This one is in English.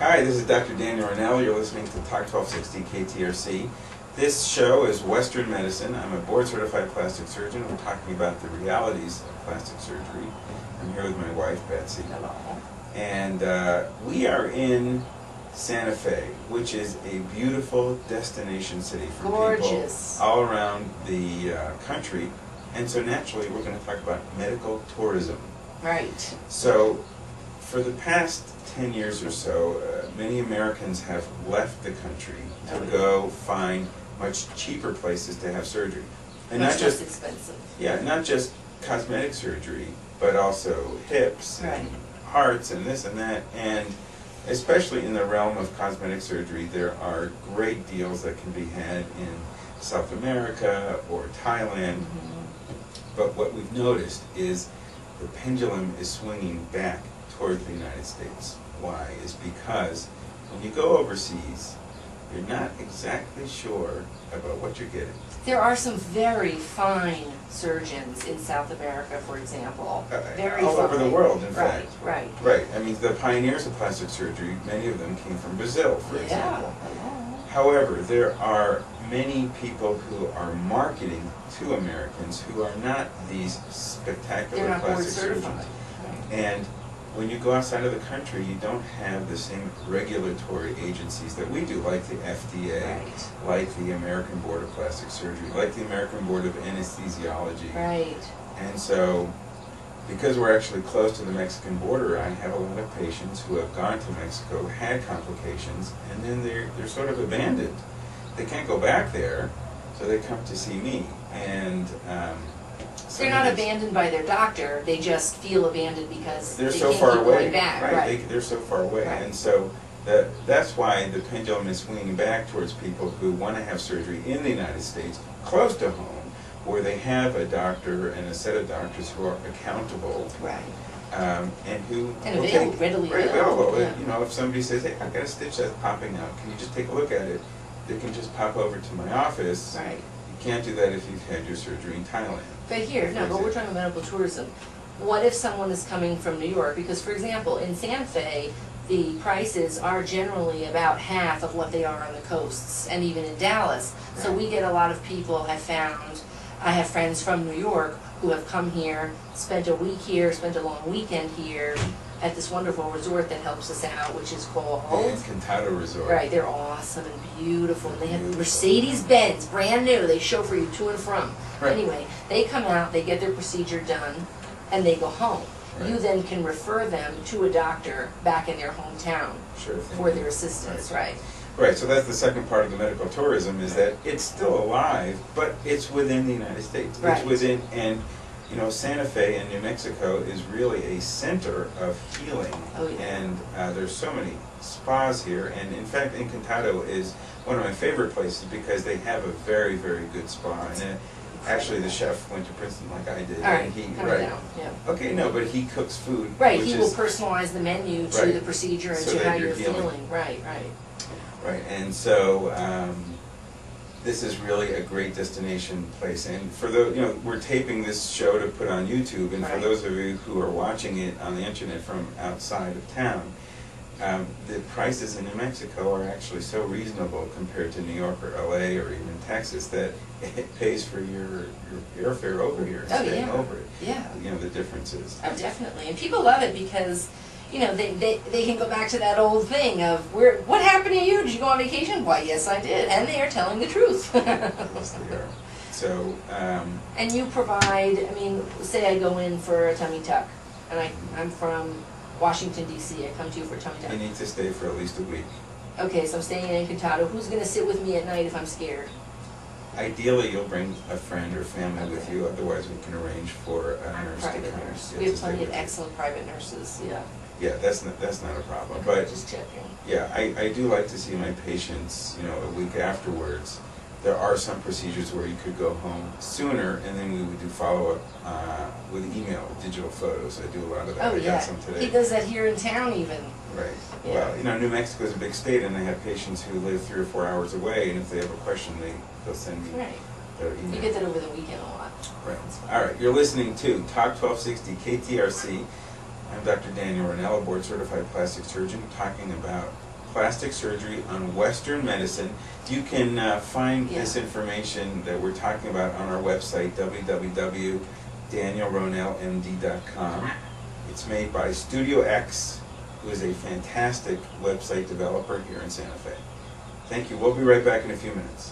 Hi, this is Dr. Daniel Ronel. You're listening to Talk 1260 KTRC. This show is Western Medicine. I'm a board-certified plastic surgeon. We're talking about the realities of plastic surgery. I'm here with my wife, Betsy. Hello. And we are in Santa Fe, which is a beautiful destination city for Gorgeous. people all around the country. And so naturally, we're going to talk about medical tourism. Right. So, for the past 10 years or so, many Americans have left the country to go find much cheaper places to have surgery. And Much not just less expensive. Yeah, not just cosmetic surgery, but also hips and hearts and this and that. And especially in the realm of cosmetic surgery, there are great deals that can be had in South America or Thailand. But what we've noticed is the pendulum is swinging back toward the United States. Why? Is because when you go overseas, you're not exactly sure about what you're getting. There are some very fine surgeons in South America, for example. Very all fine. over the world, in fact. Right. Right. I mean, the pioneers of plastic surgery, many of them came from Brazil, for example. However, there are many people who are marketing to Americans who are not these spectacular They're not plastic board surgeons. certified. And when you go outside of the country, you don't have the same regulatory agencies that we do, like the FDA, like the American Board of Plastic Surgery, like the American Board of Anesthesiology. Right. And so, because we're actually close to the Mexican border, I have a lot of patients who have gone to Mexico, had complications, and then they're sort of abandoned. They can't go back there, so they come to see me. And they're not abandoned by their doctor, they just feel abandoned because they're they so can't far keep away. going back. They're so far away. And so that's why the pendulum is swinging back towards people who want to have surgery in the United States, close to home, where they have a doctor and a set of doctors who are accountable. And who readily available. Yeah. You know, if somebody says, "Hey, I've got a stitch that's popping out, can you just take a look at it?" They can just pop over to my office. Right. You can't do that if you've had your surgery in Thailand. But here, no, but we're talking about medical tourism. What if someone is coming from New York? Because, for example, in Santa Fe, the prices are generally about half of what they are on the coasts, and even in Dallas. So we get a lot of people have found, I have friends from New York who have come here, spent a week here, spent a long weekend here at this wonderful resort that helps us out, which is called Encantado Resort. Right, they're awesome and beautiful. They have Mercedes-Benz, brand new. They chauffeur you to and from. Anyway, they come out, they get their procedure done, and they go home. You then can refer them to a doctor back in their hometown for their assistance, right? So that's the second part of the medical tourism, is that it's still alive, but it's within the United States. It's within, and you know, Santa Fe in New Mexico is really a center of healing. And there's so many spas here, and in fact, Encantado is one of my favorite places because they have a very, very good spa. And actually, the chef went to Princeton like I did. And he, Okay, no, but he cooks food. He will personalize the menu to the procedure and to how you're feeling. Right, and so this is really a great destination place. And for those, you know, we're taping this show to put on YouTube, and for those of you who are watching it on the internet from outside of town, the prices in New Mexico are actually so reasonable compared to New York or LA or even Texas that it pays for your airfare over here and staying over it. You know, the differences. Oh, definitely. And people love it because, you know, they can go back to that old thing of, what happened to you? Did you go on vacation? Why, yes, I did. And they are telling the truth. Yes, they are. So, and you provide, I mean, say I go in for a tummy tuck, and I'm from Washington, D.C. I come to you for a tummy tuck. You need to stay for at least a week. Okay, so I'm staying in Encantado. Who's going to sit with me at night if I'm scared? Ideally, you'll bring a friend or family with you. Otherwise, we can arrange for a nurse to come. We have plenty of excellent private nurses. Yeah, that's not a problem. But just checking. Yeah, I do like to see my patients, you know, a week afterwards. There are some procedures where you could go home sooner, and then we would do follow-up with email, digital photos. I do a lot of that. Oh, I got some today. He does that here in town even. Right. Well, you know, New Mexico is a big state, and they have patients who live 3 or 4 hours away, and if they have a question, they'll send me their email. You get that over the weekend a lot. Right. All right. You're listening to Talk 1260 KTRC. I'm Dr. Daniel Ronel, a board-certified plastic surgeon, talking about plastic surgery on Western medicine. You can find this Yeah. information that we're talking about on our website, www.danielronelmd.com. It's made by Studio X, who is a fantastic website developer here in Santa Fe. Thank you. We'll be right back in a few minutes.